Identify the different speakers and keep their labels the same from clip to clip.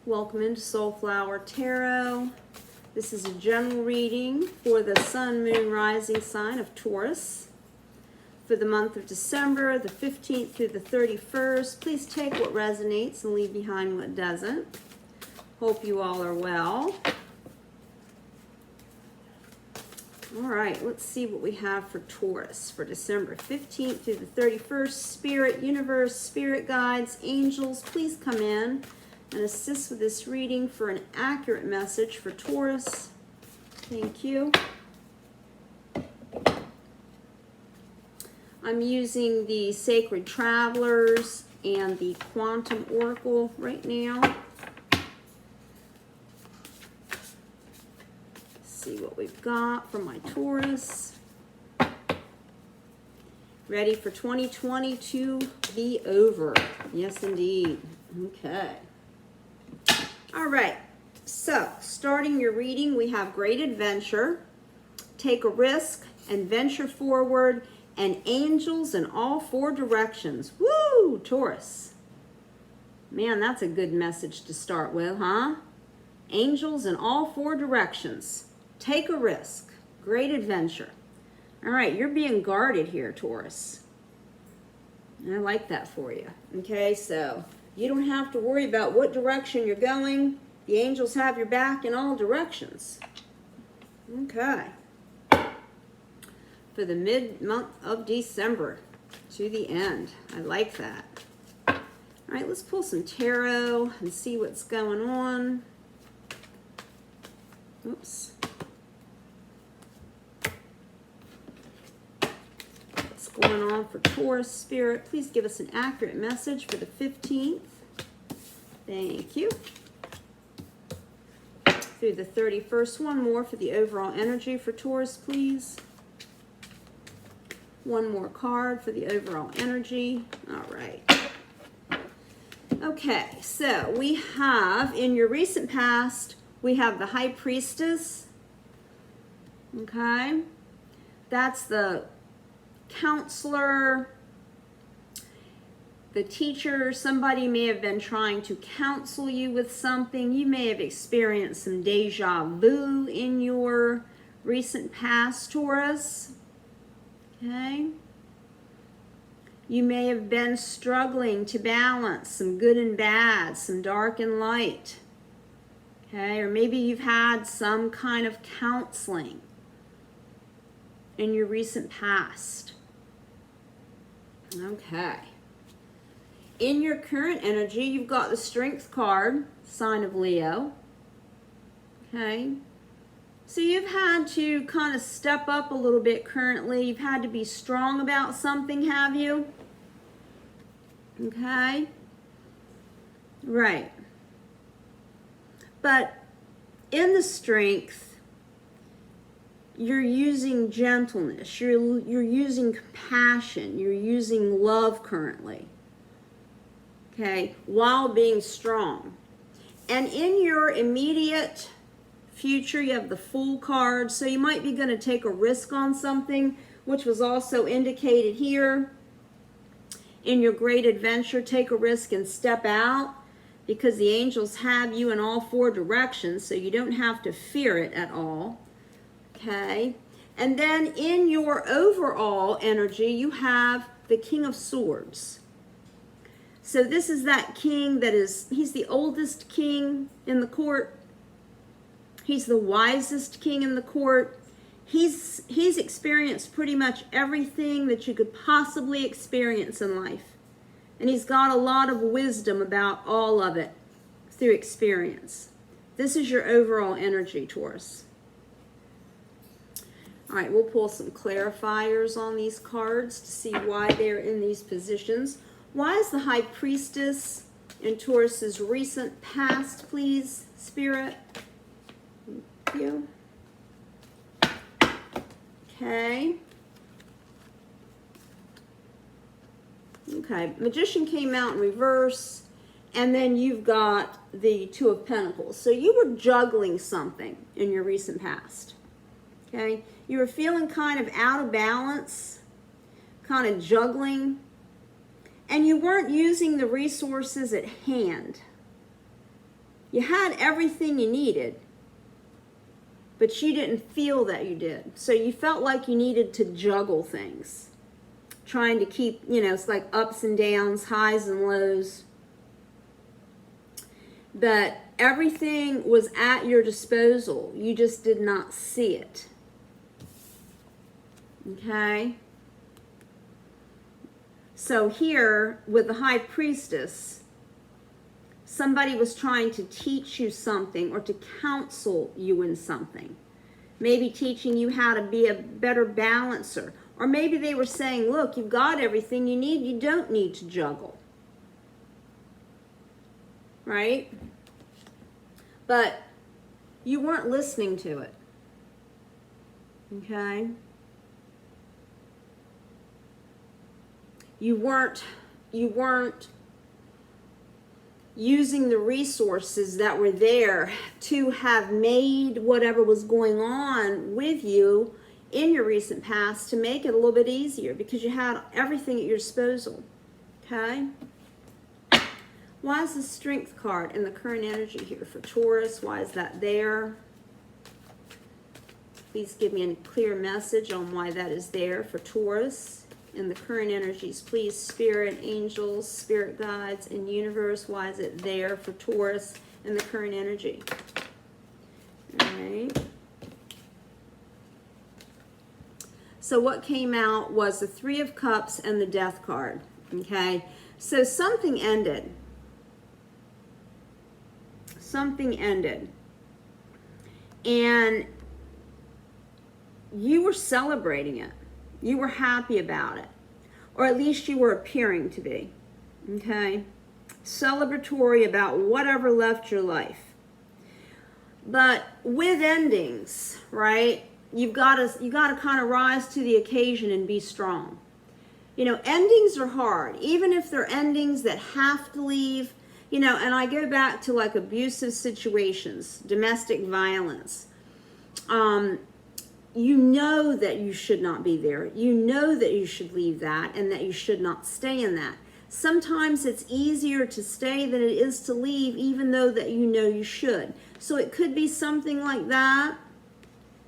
Speaker 1: Welcome into Soulflower Tarot. This is a general reading for the Sun, Moon, Rising sign of Taurus for the month of December, the 15th through the 31st. Please take what resonates and leave behind what doesn't. Hope you all are well. All right, let's see what we have for Taurus for December 15th through the 31st. Spirit, universe, spirit guides, angels, please come in and assist with this reading for an accurate message for Taurus. Thank you. I'm using the Sacred Travelers and the Quantum Oracle right now. See what we've got for my Taurus. Ready for 2020 to be over. Yes, indeed. Okay. All right. So, starting your reading, we have great adventure, take a risk, and venture forward, and angels in all four directions. Woo, Taurus. Man, that's a good message to start with, huh? Angels in all four directions. Take a risk. Great adventure. All right, you're being guarded here, Taurus. And I like that for you. Okay, so you don't have to worry about what direction you're going. The angels have your back in all directions. Okay. For the mid-month of December to the end. I like that. All right, let's pull some tarot and see what's going on. Oops. What's going on for Taurus Spirit? Please give us an accurate message for the 15th. Thank you. Through the 31st. One more for the overall energy for Taurus, please. One more card for the overall energy. All right. Okay, so we have, in your recent past, we have the High Priestess. Okay. That's the counselor, the teacher. Somebody may have been trying to counsel you with something. You may have experienced some deja vu in your recent past, Taurus. Okay. You may have been struggling to balance some good and bad, some dark and light. Okay, or maybe you've had some kind of counseling in your recent past. Okay. In your current energy, you've got the Strength card, sign of Leo. Okay. So you've had to kind of step up a little bit currently. You've had to be strong about something, have you? Okay. Right. But in the Strength, you're using gentleness, you're using compassion, you're using love currently, okay, while being strong. And in your immediate future, you have the Fool card, so you might be going to take a risk on something, which was also indicated here. In your great adventure, take a risk and step out, because the angels have you in all four directions, so you don't have to fear it at all. Okay, and then in your overall energy, you have the King of Swords. So this is that king that he's the oldest king in the court. He's the wisest king in the court. He's experienced pretty much everything that you could possibly experience in life. And he's got a lot of wisdom about all of it through experience. This is your overall energy, Taurus. All right, we'll pull some clarifiers on these cards to see why they're in these positions. Why is the High Priestess in Taurus's recent past, please, Spirit? Thank you. Okay. Okay, Magician came out in reverse, and then you've got the Two of Pentacles. So you were juggling something in your recent past. Okay, you were feeling kind of out of balance, kind of juggling, and you weren't using the resources at hand. You had everything you needed, but you didn't feel that you did. So you felt like you needed to juggle things, trying to keep, it's like ups and downs, highs and lows. But everything was at your disposal. You just did not see it. Okay? So here, with the High Priestess, somebody was trying to teach you something or to counsel you in something. Maybe teaching you how to be a better balancer. Or maybe they were saying, look, you've got everything you need. You don't need to juggle. Right? But you weren't listening to it. Okay? You weren't using the resources that were there to have made whatever was going on with you in your recent past to make it a little bit easier because you had everything at your disposal. Okay? Why is the Strength card in the current energy here for Taurus? Why is that there? Please give me a clear message on why that is there for Taurus in the current energies. Please, Spirit, angels, spirit guides, and universe, why is it there for Taurus in the current energy? All right. So what came out was the Three of Cups and the Death card. Okay. So something ended. Something ended. And you were celebrating it. You were happy about it. Or at least you were appearing to be. Okay? Celebratory about whatever left your life. But with endings, right? You got to kind of rise to the occasion and be strong. Endings are hard. Even if they're endings that have to leave. And I go back to like abusive situations, domestic violence. You know that you should not be there. You know that you should leave that and that you should not stay in that. Sometimes it's easier to stay than it is to leave, even though that you know you should. So it could be something like that.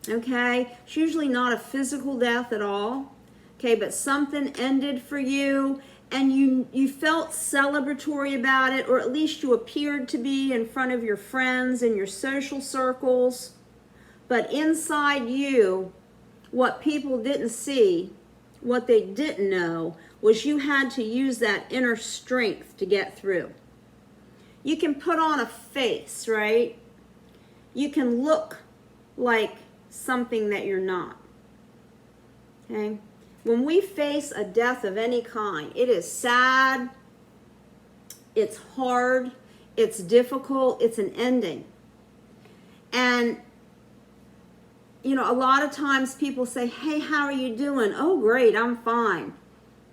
Speaker 1: Okay? It's usually not a physical death at all. Okay, but something ended for you. And you felt celebratory about it, or at least you appeared to be in front of your friends and your social circles. But inside you, what people didn't see, what they didn't know, was you had to use that inner strength to get through. You can put on a face, right? You can look like something that you're not. Okay? When we face a death of any kind, it is sad, it's hard, it's difficult, it's an ending. And, a lot of times people say, hey, how are you doing? Oh, great, I'm fine.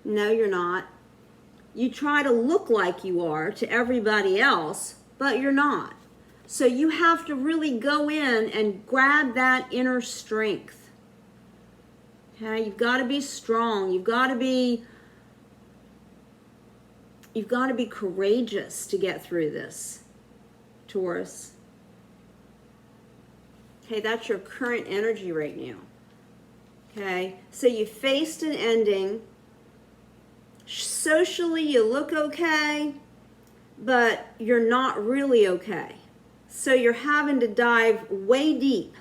Speaker 1: No, you're not. You try to look like you are to everybody else, but you're not. So you have to really go in and grab that inner strength. Okay, you've got to be strong. You've got to be courageous to get through this, Taurus. Okay, that's your current energy right now. Okay, so you faced an ending. Socially, you look okay, but you're not really okay. So you're having to dive way deep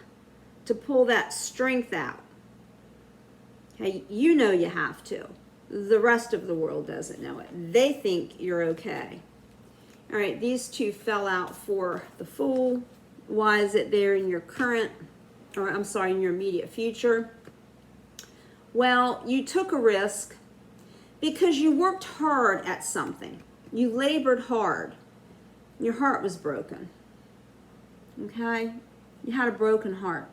Speaker 1: to pull that strength out. Okay, you know you have to. The rest of the world doesn't know it. They think you're okay. All right, these two fell out for the Fool. Why is it there in your in your immediate future? Well, you took a risk because you worked hard at something. You labored hard. Your heart was broken. Okay? You had a broken heart.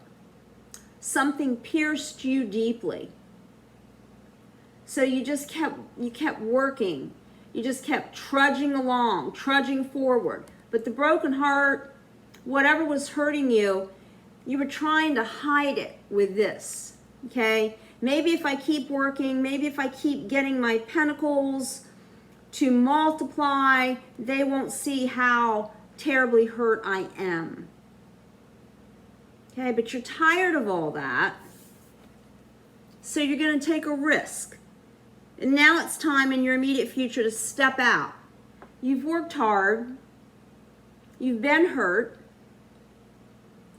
Speaker 1: Something pierced you deeply. So you kept working. You just kept trudging along, trudging forward. But the broken heart, whatever was hurting you, you were trying to hide it with this, okay? Maybe if I keep working, maybe if I keep getting my pentacles to multiply, they won't see how terribly hurt I am. Okay, but you're tired of all that. So you're going to take a risk. And now it's time in your immediate future to step out. You've worked hard. You've been hurt.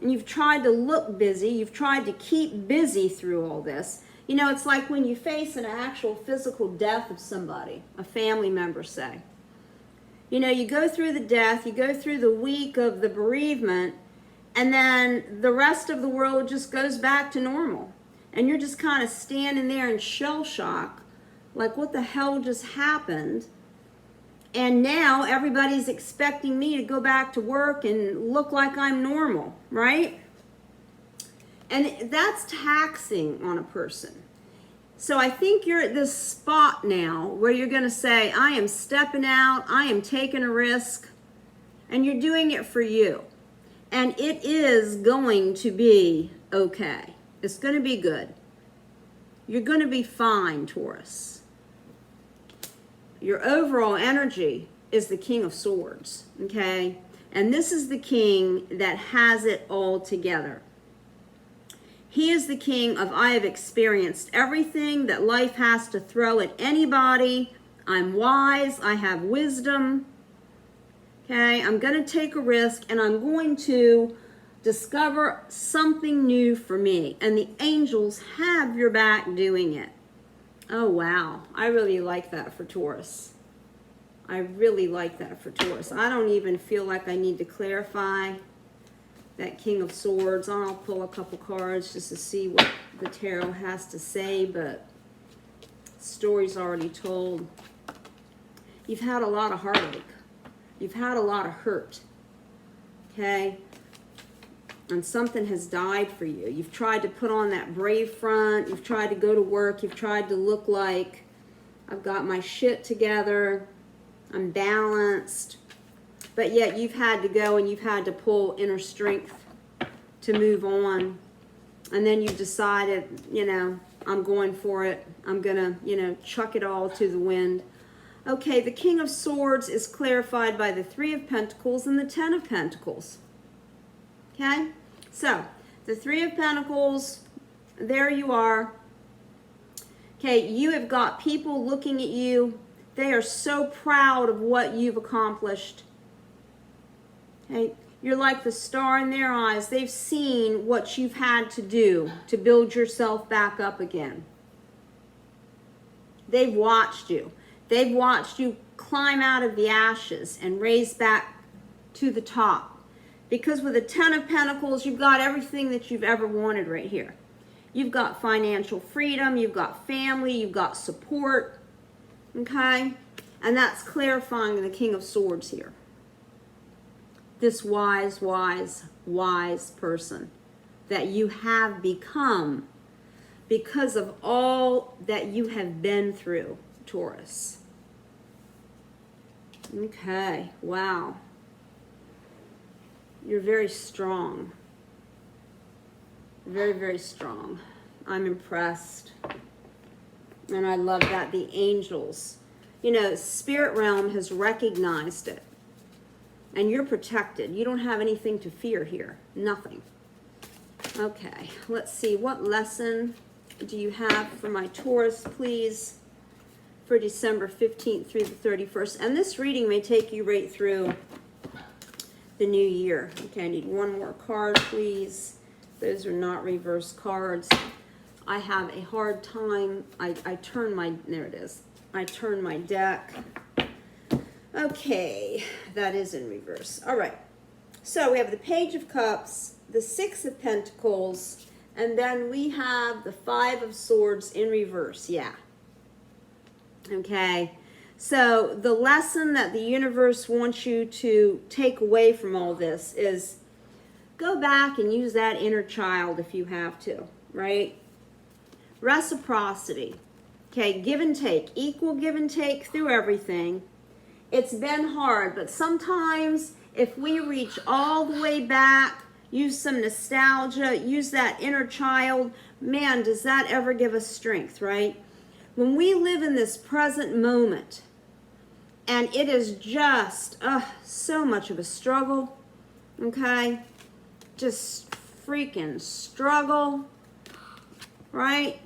Speaker 1: And you've tried to look busy. You've tried to keep busy through all this. You know, it's like when you face an actual physical death of somebody, a family member, say. You know, you go through the death, you go through the week of the bereavement, and then the rest of the world just goes back to normal. And you're just kind of standing there in shell shock, like, what the hell just happened? And now everybody's expecting me to go back to work and look like I'm normal, right? And that's taxing on a person. So I think you're at this spot now where you're going to say, I am stepping out, I am taking a risk, and you're doing it for you. And it is going to be okay. It's going to be good. You're going to be fine, Taurus. Your overall energy is the King of Swords, okay? And this is the king that has it all together. He is the king of, I have experienced everything that life has to throw at anybody. I'm wise. I have wisdom. Okay, I'm going to take a risk and I'm going to discover something new for me. And the angels have your back doing it. Oh, wow. I really like that for Taurus. I really like that for Taurus. I don't even feel like I need to clarify that King of Swords. I'll pull a couple cards just to see what the tarot has to say, but the story's already told. You've had a lot of heartache. You've had a lot of hurt, okay? And something has died for you. You've tried to put on that brave front. You've tried to go to work. You've tried to look like, I've got my shit together. I'm balanced. But yet you've had to go and you've had to pull inner strength to move on. And then you've decided, you know, I'm going for it. I'm going to, you know, chuck it all to the wind. Okay, the King of Swords is clarified by the Three of Pentacles and the Ten of Pentacles. Okay, so the Three of Pentacles, there you are. Okay, you have got people looking at you. They are so proud of what you've accomplished. Okay, you're like the star in their eyes. They've seen what you've had to do to build yourself back up again. They've watched you. They've watched you climb out of the ashes and raise back to the top. Because with the Ten of Pentacles, you've got everything that you've ever wanted right here. You've got financial freedom, you've got family, you've got support, okay? And that's clarifying the King of Swords here. This wise, wise, wise person that you have become because of all that you have been through, Taurus. Okay, wow. You're very strong. Very, very strong. I'm impressed. And I love that the angels, you know, spirit realm has recognized it. And you're protected. You don't have anything to fear here. Nothing. Okay, let's see. What lesson do you have for my Taurus, please, for December 15th through the 31st? And this reading may take you right through the new year. Okay, I need one more card, please. Those are not reverse cards. I have a hard time. I turn my, there it is. I turn my deck. Okay, that is in reverse. All right. So we have the Page of Cups, the Six of Pentacles, and then we have the Five of Swords in reverse. Yeah. Okay. So the lesson that the universe wants you to take away from all this is go back and use that inner child if you have to, right? Reciprocity. Okay, give and take. Equal give and take through everything. It's been hard, but sometimes if we reach all the way back, use some nostalgia, use that inner child, man, does that ever give us strength, right? When we live in this present moment, And it is just so much of a struggle, okay? Just freaking struggle, right?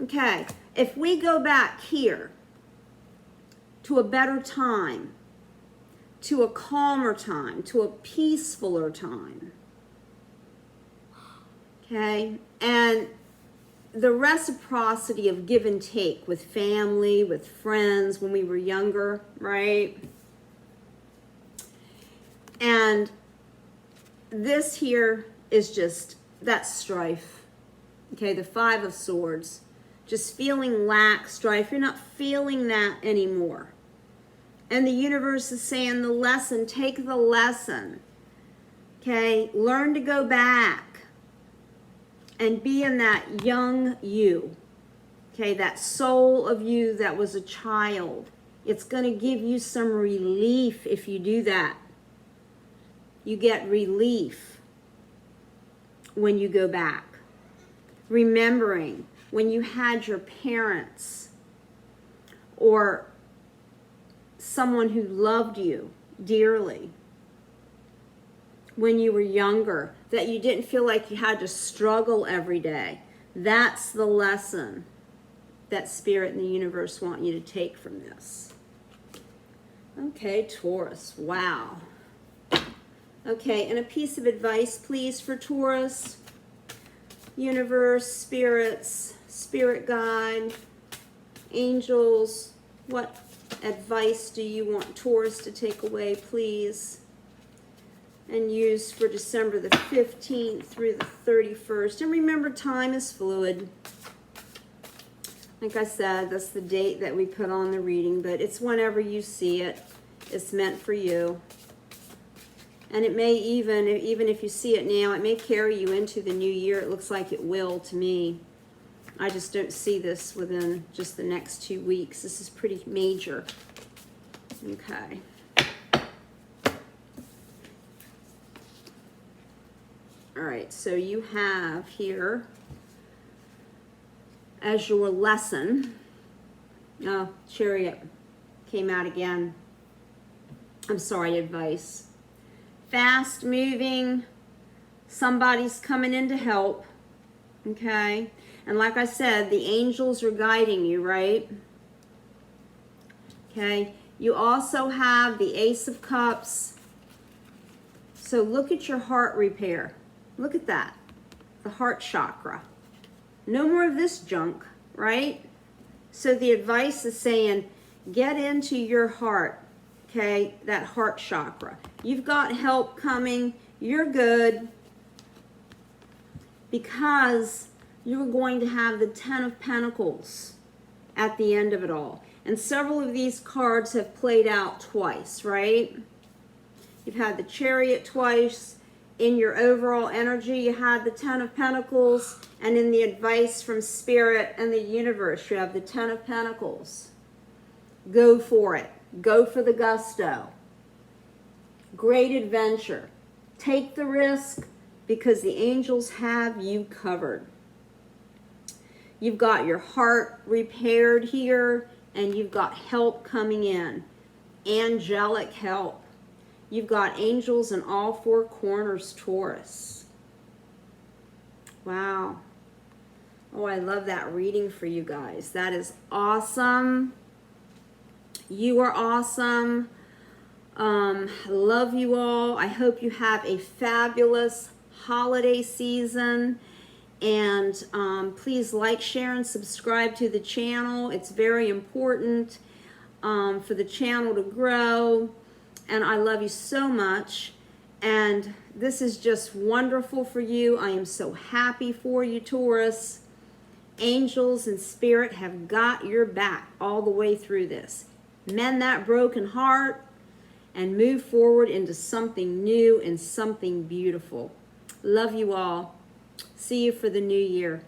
Speaker 1: Okay, if we go back here to a better time, to a calmer time, to a peacefuler time, okay? And the reciprocity of give and take with family, with friends when we were younger, right? And this here is just that strife, okay? The Five of Swords, just feeling lack, strife. You're not feeling that anymore. And the universe is saying the lesson, take the lesson, okay? Learn to go back and be in that young you, okay, that soul of you that was a child. It's going to give you some relief if you do that. You get relief when you go back. Remembering when you had your parents or someone who loved you dearly when you were younger, that you didn't feel like you had to struggle every day. That's the lesson that Spirit and the universe want you to take from this. Okay, Taurus, wow. Okay, and a piece of advice, please, for Taurus. Universe, spirits, spirit guide, angels, what advice do you want Taurus to take away, please? And use for December the 15th through the 31st. And remember, time is fluid. Like I said, that's the date that we put on the reading, but it's whenever you see it. It's meant for you. And it may even if you see it now, it may carry you into the new year. It looks like it will to me. I just don't see this within just the next 2 weeks. This is pretty major. Okay. All right, so you have here as your lesson, Chariot came out again. I'm sorry, advice. Fast moving, somebody's coming in to help, okay? And like I said, the angels are guiding you, right? Okay, you also have the Ace of Cups. So look at your heart repair. Look at that, the heart chakra. No more of this junk, right? So the advice is saying, get into your heart, okay? That heart chakra. You've got help coming. You're good. Because you're going to have the Ten of Pentacles at the end of it all. And several of these cards have played out twice, right? You've had the Chariot twice. In your overall energy, you had the Ten of Pentacles, and in the advice from Spirit and the universe, you have the Ten of Pentacles. Go for it. Go for the gusto. Great adventure. Take the risk because the angels have you covered. You've got your heart repaired here, and you've got help coming in. Angelic help. You've got angels in all four corners, Taurus. Wow. Oh, I love that reading for you guys. That is awesome. You are awesome. Love you all. I hope you have a fabulous holiday season. And please like, share, and subscribe to the channel. It's very important for the channel to grow. And I love you so much. And this is just wonderful for you. I am so happy for you, Taurus. Angels and Spirit have got your back all the way through this. Mend that broken heart and move forward into something new and something beautiful. Love you all. See you for the new year.